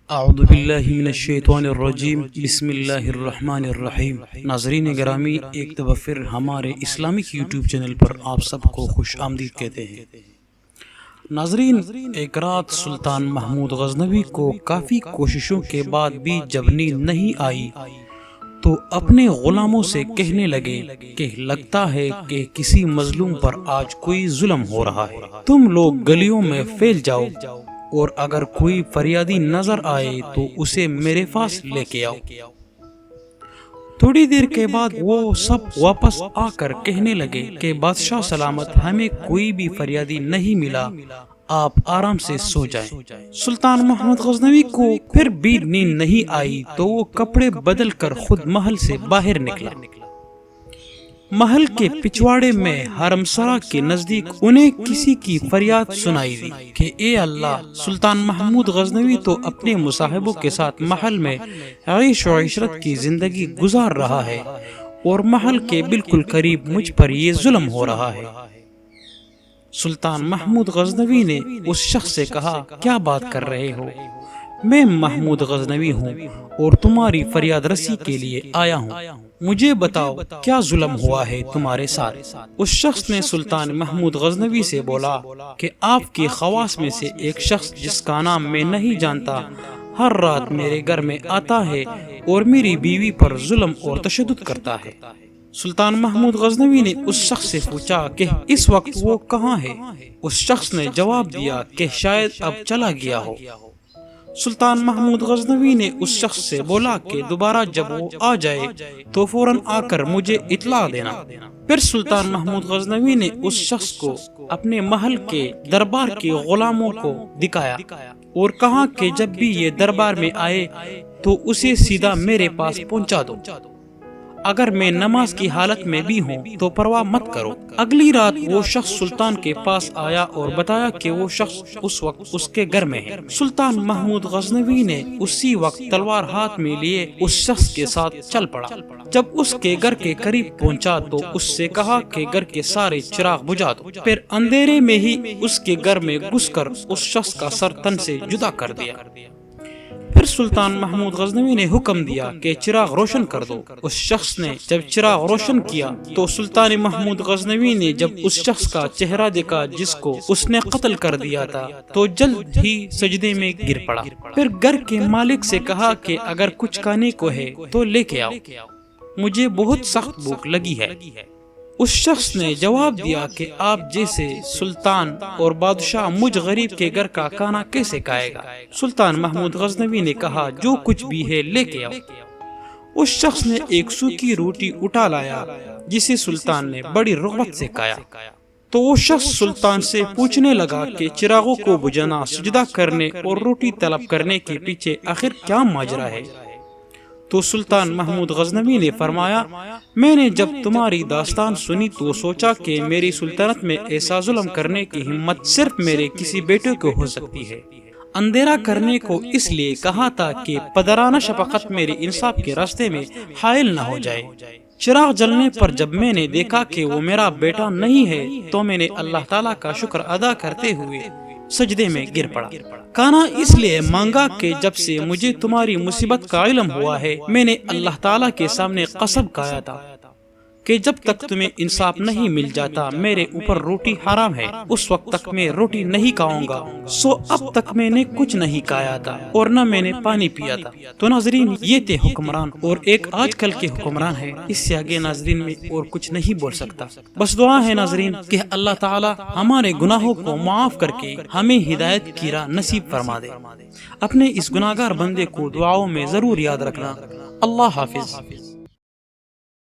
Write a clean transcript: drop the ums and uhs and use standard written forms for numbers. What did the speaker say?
اعوذ باللہ من الشیطان الرجیم بسم اللہ الرحمن الرحیم۔ ناظرین گرامی، ایک دفعہ پھر ہمارے اسلامک یوٹیوب چینل پر آپ سب کو خوش آمدید کہتے ہیں۔ ناظرین، ایک رات سلطان محمود غزنوی کو کافی کوششوں کے بعد بھی جب نیند نہیں آئی تو اپنے غلاموں سے کہنے لگے کہ لگتا ہے کہ کسی مظلوم پر آج کوئی ظلم ہو رہا ہے، تم لوگ گلیوں میں پھیل جاؤ اور اگر کوئی فریادی نظر آئے تو اسے میرے پاس لے کے آؤ۔ تھوڑی دیر کے بعد وہ سب واپس آ کر کہنے لگے کہ بادشاہ سلامت، ہمیں کوئی بھی فریادی نہیں ملا، آپ آرام سے سو جائیں۔ سلطان محمود غزنوی کو پھر بھی نیند نہیں آئی تو وہ کپڑے بدل کر خود محل سے باہر نکلا۔ محل کے پچھواڑے میں حرم سرا کے نزدیک انہیں کسی کی فریاد سنائی دی کہ اے اللہ، سلطان محمود غزنوی تو اپنے مصاحبوں کے ساتھ محل میں عیش و عشرت کی زندگی گزار رہا ہے اور محل کے بالکل قریب مجھ پر یہ ظلم ہو رہا ہے۔ سلطان محمود غزنوی نے اس شخص سے کہا، کیا بات کر رہے ہو؟ میں محمود غزنوی ہوں اور تمہاری فریاد رسی کے لیے آیا ہوں، مجھے بتاؤ کیا ظلم ہوا ہے تمہارے ساتھ؟ اس شخص نے سلطان محمود غزنوی سے بولا کہ آپ کے خواص میں سے ایک شخص جس کا نام میں نہیں جانتا ہر رات میرے گھر میں آتا ہے اور میری بیوی پر ظلم اور تشدد کرتا ہے۔ سلطان محمود غزنوی نے اس شخص سے پوچھا کہ اس وقت وہ کہاں ہے؟ اس شخص نے جواب دیا کہ شاید اب چلا گیا ہو۔ سلطان محمود غزنوی نے اس شخص سے بولا کہ دوبارہ جب وہ آ جائے تو فوراً آ کر مجھے اطلاع دینا۔ پھر سلطان محمود غزنوی نے اس شخص کو اپنے محل کے دربار کے غلاموں کو دکھایا اور کہا کہ جب بھی یہ دربار میں آئے تو اسے سیدھا میرے پاس پہنچا دو، اگر میں نماز کی حالت میں بھی ہوں تو پرواہ مت کرو۔ اگلی رات وہ شخص سلطان کے پاس آیا اور بتایا کہ وہ شخص اس وقت اس کے گھر میں ہے۔ سلطان محمود غزنوی نے اسی وقت تلوار ہاتھ میں لیے اس شخص کے ساتھ چل پڑا۔ جب اس کے گھر کے قریب پہنچا تو اس سے کہا کہ گھر کے سارے چراغ بجھا دو۔ پھر اندھیرے میں ہی اس کے گھر میں گھس کر اس شخص کا سر تن سے جدا کر دیا۔ پھر سلطان محمود غزنوی نے حکم دیا کہ چراغ روشن کر دو۔ اس شخص نے جب چراغ روشن کیا تو سلطان محمود غزنوی نے جب اس شخص کا چہرہ دیکھا جس کو اس نے قتل کر دیا تھا تو جلد ہی سجدے میں گر پڑا۔ پھر گھر کے مالک سے کہا کہ اگر کچھ کھانے کو ہے تو لے کے آؤ، مجھے بہت سخت بھوک لگی ہے۔ اس شخص نے جواب دیا کہ آپ جیسے سلطان اور بادشاہ مجھ غریب کے گھر کا کھانا کیسے کھائے گا؟ سلطان محمود غزنوی نے کہا جو کچھ بھی ہے لے کے آؤ۔ اس شخص نے ایک سوکھی روٹی اٹھا لایا جسے سلطان نے بڑی رغبت سے کھایا۔ تو وہ شخص سلطان سے پوچھنے لگا کہ چراغوں کو بجھانا، سجدہ کرنے اور روٹی طلب کرنے کے پیچھے آخر کیا ماجرا ہے؟ تو سلطان محمود غزنوی نے فرمایا، میں نے جب تمہاری داستان سنی تو سوچا کہ میری سلطنت میں ایسا ظلم کرنے کی ہمت صرف میرے کسی بیٹے کو ہو سکتی ہے۔ اندھیرا کرنے کو اس لیے کہا تھا کہ پدرانہ شفقت میرے انصاف کے راستے میں حائل نہ ہو جائے۔ چراغ جلنے پر جب میں نے دیکھا کہ وہ میرا بیٹا نہیں ہے تو میں نے اللہ تعالیٰ کا شکر ادا کرتے ہوئے سجدے میں گر پڑا۔ کھانا اس لیے مانگا کہ جب سے مجھے تمہاری مصیبت کا علم ہوا ہے میں نے اللہ تعالیٰ کے سامنے قسم کھایا تھا کہ جب تک تمہیں انصاف نہیں مل جاتا میرے اوپر روٹی حرام ہے، اس وقت تک میں روٹی نہیں کھاؤں گا۔ سو اب تک میں نے کچھ نہیں کھایا تھا اور نہ میں نے پانی پیا تھا۔ تو ناظرین، یہ تھے حکمران اور ایک آج کل کے حکمران ہے، اس سے آگے ناظرین میں اور کچھ نہیں بول سکتا۔ بس دعا ہے ناظرین کہ اللہ تعالی ہمارے گناہوں کو معاف کر کے ہمیں ہدایت کی راہ نصیب فرما دے۔ اپنے اس گناہگار بندے کو دعاؤں میں ضرور یاد رکھنا۔ اللہ حافظ۔